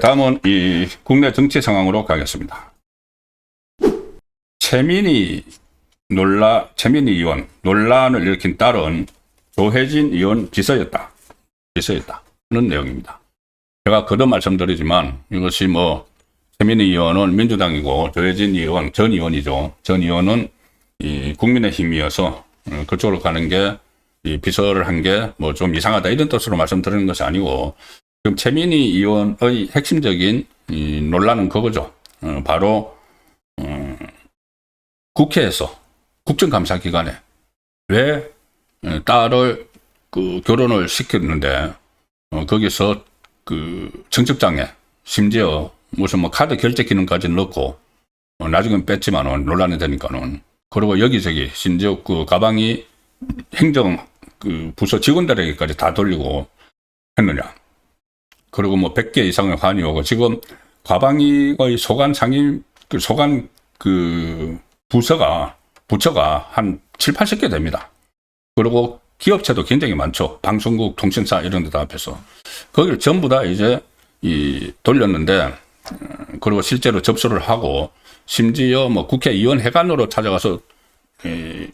다음은 이 국내 정치 상황으로 가겠습니다. 최민희 의원 논란을 일으킨 딸은 조혜진 의원 비서였다. 하는 내용입니다. 제가 거듭 말씀드리지만 이것이 최민희 의원은 민주당이고 조혜진 의원, 전 의원이죠. 전 의원은 이 국민의힘이어서 그쪽으로 가는 게 이 비서를 한 게 좀 이상하다 이런 뜻으로 말씀드리는 것이 아니고 지금 최민희 의원의 핵심적인 이 논란은 그거죠. 바로 국회에서 국정감사 기간에 왜 딸을 결혼을 시켰는데 거기서 청첩장에 심지어 무슨 카드 결제 기능까지 넣고 나중엔 뺐지만은 논란이 되니까는 그리고 여기저기 심지어 가방이 행정 부서 직원들에게까지 다 돌리고 했느냐. 그리고 100개 이상의 환이 오고 지금 가방의 소관 상임 부처가 한 7, 80개 됩니다. 그리고 기업체도 굉장히 많죠. 방송국, 통신사 이런 데다 앞에서. 거기를 전부 다 이제 돌렸는데, 그리고 실제로 접수를 하고, 심지어 국회의원회관으로 찾아가서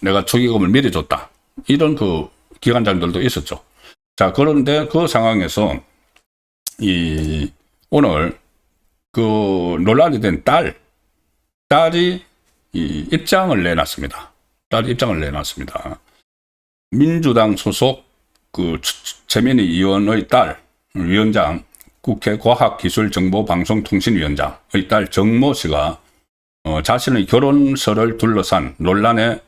내가 축의금을 미리 줬다. 이런 기관장들도 있었죠. 자, 그런데 그 상황에서 오늘 논란이 된 딸이 입장을 내놨습니다. 민주당 소속 최민희 의원의 딸, 위원장, 국회 과학기술정보방송통신위원장의 딸 정모 씨가 자신의 결혼설을 둘러싼 논란에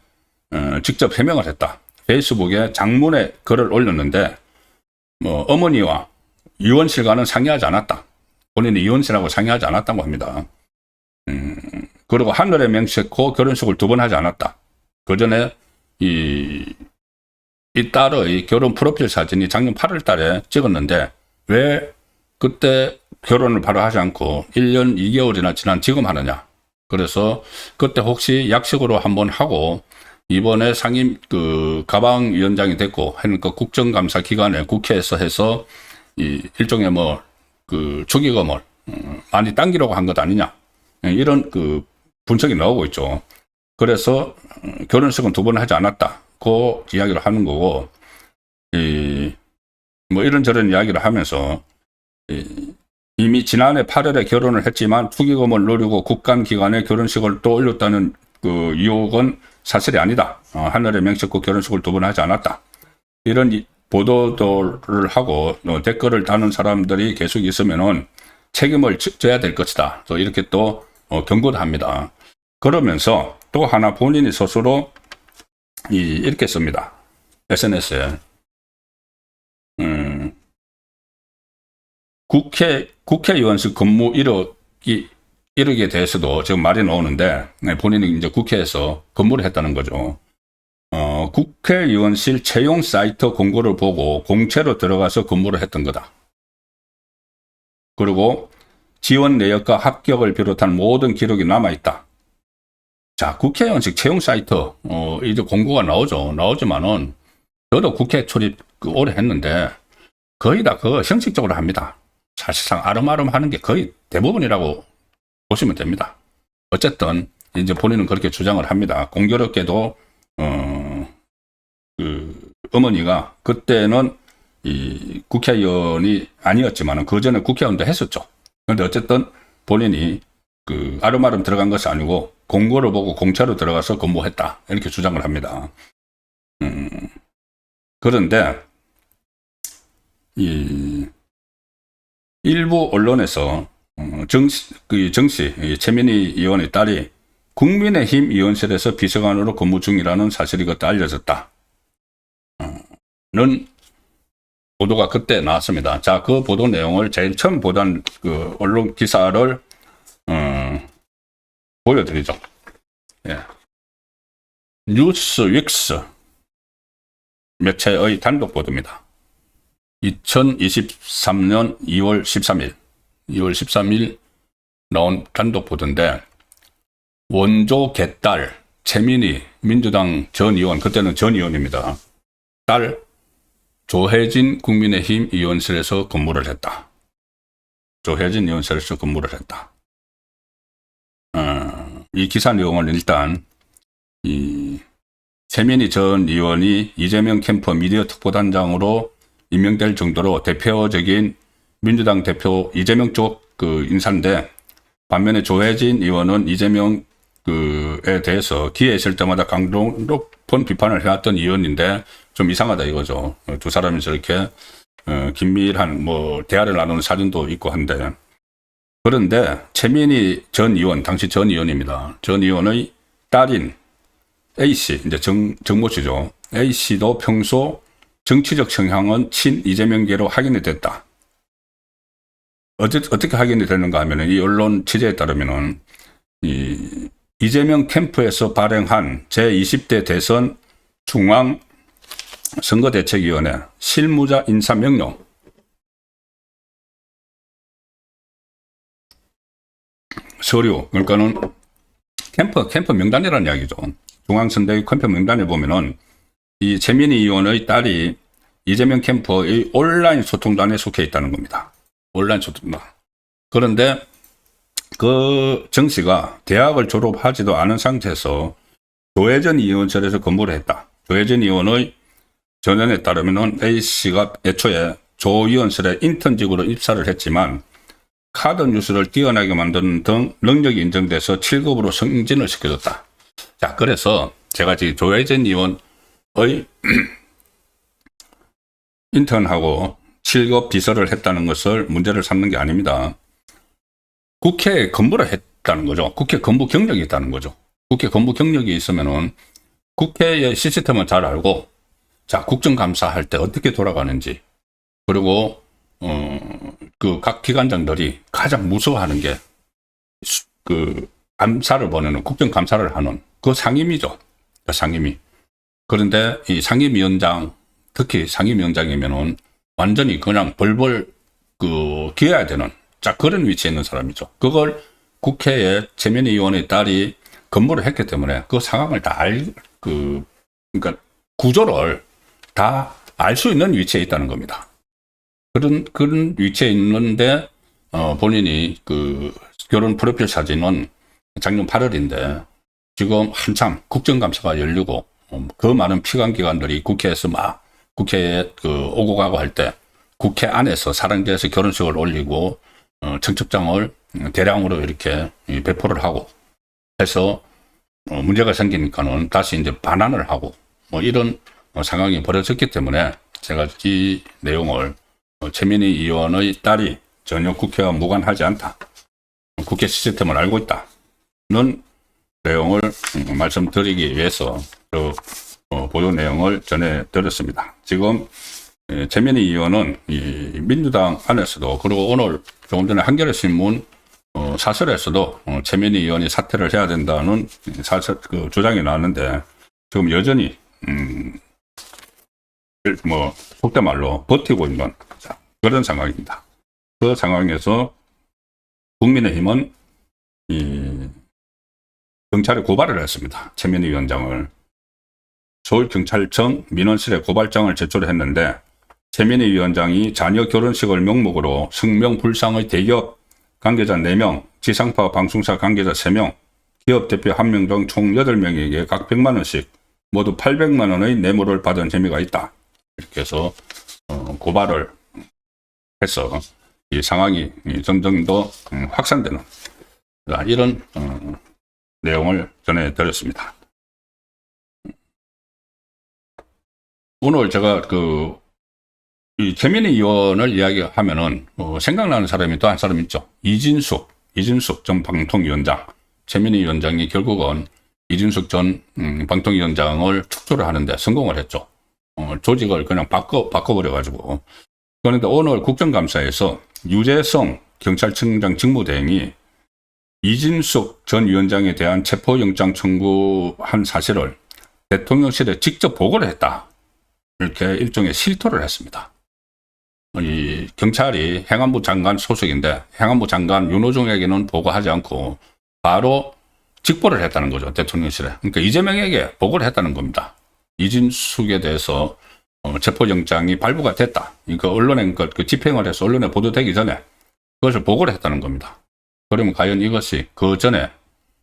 직접 해명을 했다. 페이스북에 장문의 글을 올렸는데 어머니와 의원실과는 상의하지 않았다. 본인이 의원실하고 상의하지 않았다고 합니다. 그리고 하늘에 맹세코 결혼식을 2번 하지 않았다. 그 전에 이 딸의 결혼 프로필 사진이 작년 8월 달에 찍었는데 왜 그때 결혼을 바로 하지 않고 1년 2개월이나 지난 지금 하느냐. 그래서 그때 혹시 약식으로 한번 하고 이번에 상임 가방위원장이 됐고 하니까 국정감사 기간에 국회에서 해서 일종의 축의금을 많이 당기려고 한 것 아니냐. 이런 분석이 나오고 있죠. 그래서 결혼식은 2번 하지 않았다. 그 이야기를 하는 거고, 이런저런 이야기를 하면서, 이미 지난해 8월에 결혼을 했지만 축의금을 노리고 국감기간에 결혼식을 또 올렸다는 의혹은 사실이 아니다. 하늘에 맹세코 결혼식을 2번 하지 않았다. 이런 보도를 하고 댓글을 다는 사람들이 계속 있으면은 책임을 져야 될 것이다. 또 이렇게 또 경고도 합니다. 그러면서 또 하나 본인이 스스로 이렇게 씁니다. SNS에. 국회의원실 근무 이력에 대해서도 지금 말이 나오는데 본인이 이제 국회에서 근무를 했다는 거죠. 국회의원실 채용 사이트 공고를 보고 공채로 들어가서 근무를 했던 거다. 그리고 지원 내역과 합격을 비롯한 모든 기록이 남아있다. 자, 국회의원실 채용 사이트, 이제 공고가 나오지만은, 저도 국회 출입 오래 했는데, 거의 다 형식적으로 합니다. 사실상 아름아름 하는 게 거의 대부분이라고 보시면 됩니다. 어쨌든, 이제 본인은 그렇게 주장을 합니다. 공교롭게도, 어머니가 그때는 이 국회의원이 아니었지만 그 전에 국회의원도 했었죠. 그런데 어쨌든 본인이 아름아름 들어간 것이 아니고 공고를 보고 공차로 들어가서 근무했다. 이렇게 주장을 합니다. 그런데 일부 언론에서 최민희 의원의 딸이 국민의힘 의원실에서 비서관으로 근무 중이라는 사실이 그때 알려졌다. 는 보도가 그때 나왔습니다. 자, 그 보도 내용을 제일 처음 보던 언론 기사를 보여드리죠. 예. 뉴스윅스 매체의 단독 보도입니다. 2023년 2월 13일 나온 단독 보도인데 원조 개딸 최민희 민주당 전 의원, 그때는 전 의원입니다. 딸 조혜진 국민의힘 의원실에서 근무를 했다. 조혜진 의원실에서 근무를 했다. 이 기사 내용은 일단 이 최민희 전 의원이 이재명 캠프 미디어 특보단장으로 임명될 정도로 대표적인 민주당 대표 이재명 쪽 그 인사인데, 반면에 조혜진 의원은 이재명 그에 대해서 기회 있을 때마다 강도 높은 비판을 해왔던 의원인데 좀 이상하다 이거죠. 두 사람이 저렇게 긴밀한 뭐 대화를 나누는 사진도 있고 한데, 그런데 최민희 전 의원, 당시 전 의원입니다. 전 의원의 딸인 A씨, 이제 정모 씨죠. A씨도 평소 정치적 성향은 친 이재명계로 확인이 됐다. 어떻게 확인이 되는가 하면은, 이 언론 취재에 따르면은, 이재명 캠프에서 발행한 제20대 대선 중앙 선거대책위원회 실무자 인사 명령, 서류, 그러니까는 캠프 명단이라는 이야기죠. 중앙선대위 캠프 명단에 보면은 이 최민희 의원의 딸이 이재명 캠프의 온라인 소통단에 속해 있다는 겁니다. 온라인 소통단. 그런데 그 정 씨가 대학을 졸업하지도 않은 상태에서 조혜진 의원실에서 근무를 했다. 조혜진 의원의 전언에 따르면은 A 씨가 애초에 조 의원실에 인턴직으로 입사를 했지만 카드 뉴스를 뛰어나게 만드는 등 능력이 인정돼서 7급으로 승진을 시켜줬다. 자, 그래서 제가 지금 조혜진 의원의 인턴하고 7급 비서를 했다는 것을 문제를 삼는 게 아닙니다. 국회에 근무를 했다는 거죠. 국회 근무 경력이 있다는 거죠. 국회 근무 경력이 있으면은 국회의 시스템을 잘 알고, 자, 국정감사 할 때 어떻게 돌아가는지, 그리고 그 각 기관장들이 가장 무서워하는 게 그 감사를 보내는, 국정감사를 하는 그 상임위죠. 그 상임위. 그런데 이 상임위원장, 특히 상임위원장이면은 완전히 그냥 벌벌 기어야 되는, 자, 그런 위치에 있는 사람이죠. 그걸 국회에 최민희 의원의 딸이 근무를 했기 때문에 그 상황을 다 그러니까 구조를 다 알 수 있는 위치에 있다는 겁니다. 그런 위치에 있는데, 본인이 그 결혼 프로필 사진은 작년 8월인데, 지금 한참 국정감사가 열리고, 그 많은 피감기관들이 국회에서 국회에 오고 가고 할 때, 국회 안에서 사랑제에서 결혼식을 올리고, 청첩장을 대량으로 이렇게 배포를 하고 해서, 문제가 생기니까는 다시 이제 반환을 하고, 뭐 이런 상황이 벌어졌기 때문에 제가 이 내용을 최민희 의원의 딸이 전혀 국회와 무관하지 않다, 국회 시스템을 알고 있다는 내용을 말씀드리기 위해서 보도 내용을 전해드렸습니다. 지금 최민희 의원은 이 민주당 안에서도, 그리고 오늘 조금 전에 한겨레신문 사설에서도 최민희 의원이 사퇴를 해야 된다는 주장이 나왔는데, 지금 여전히 속된 말로 버티고 있는 그런 상황입니다. 그 상황에서 국민의힘은 경찰에 고발을 했습니다. 최민희 위원장을. 서울경찰청 민원실에 고발장을 제출했는데, 최민희 위원장이 자녀 결혼식을 명목으로 성명불상의 대기업 관계자 4명, 지상파 방송사 관계자 3명, 기업 대표 1명 등 총 8명에게 각 100만 원씩 모두 800만 원의 뇌물을 받은 혐의가 있다. 이렇게 해서 고발을 해서 이 상황이 점점 더 확산되는 이런 내용을 전해드렸습니다. 오늘 제가 이 최민희 의원을 이야기하면은 생각나는 사람이 또 한 사람 있죠. 이진숙 전 방통위원장. 최민희 위원장이 결국은 이진숙 전 방통위원장을 축소를 하는데 성공을 했죠. 조직을 그냥 바꿔버려가지고. 그런데 오늘 국정감사에서 유재성 경찰청장 직무대행이 이진숙 전 위원장에 대한 체포영장 청구한 사실을 대통령실에 직접 보고를 했다. 이렇게 일종의 실토를 했습니다. 이 경찰이 행안부 장관 소속인데 행안부 장관 윤호중에게는 보고하지 않고 바로 직보를 했다는 거죠. 대통령실에. 그러니까 이재명에게 보고를 했다는 겁니다. 이진숙에 대해서 체포영장이 발부가 됐다. 그러니까 언론에 그 집행을 해서 언론에 보도되기 전에 그것을 보고를 했다는 겁니다. 그러면 과연 이것이 그 전에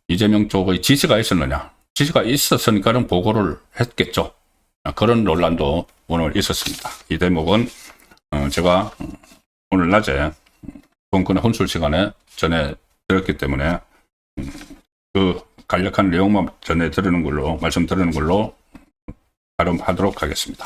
이재명 쪽의 지시가 있었느냐? 지시가 있었으니까는 보고를 했겠죠. 그런 논란도 오늘 있었습니다. 이 대목은 제가 오늘 낮에 본건의 혼술 시간에 전해드렸기 때문에 그 간략한 내용만 전해드리는 걸로 말씀드리는 걸로 발언하도록 하겠습니다.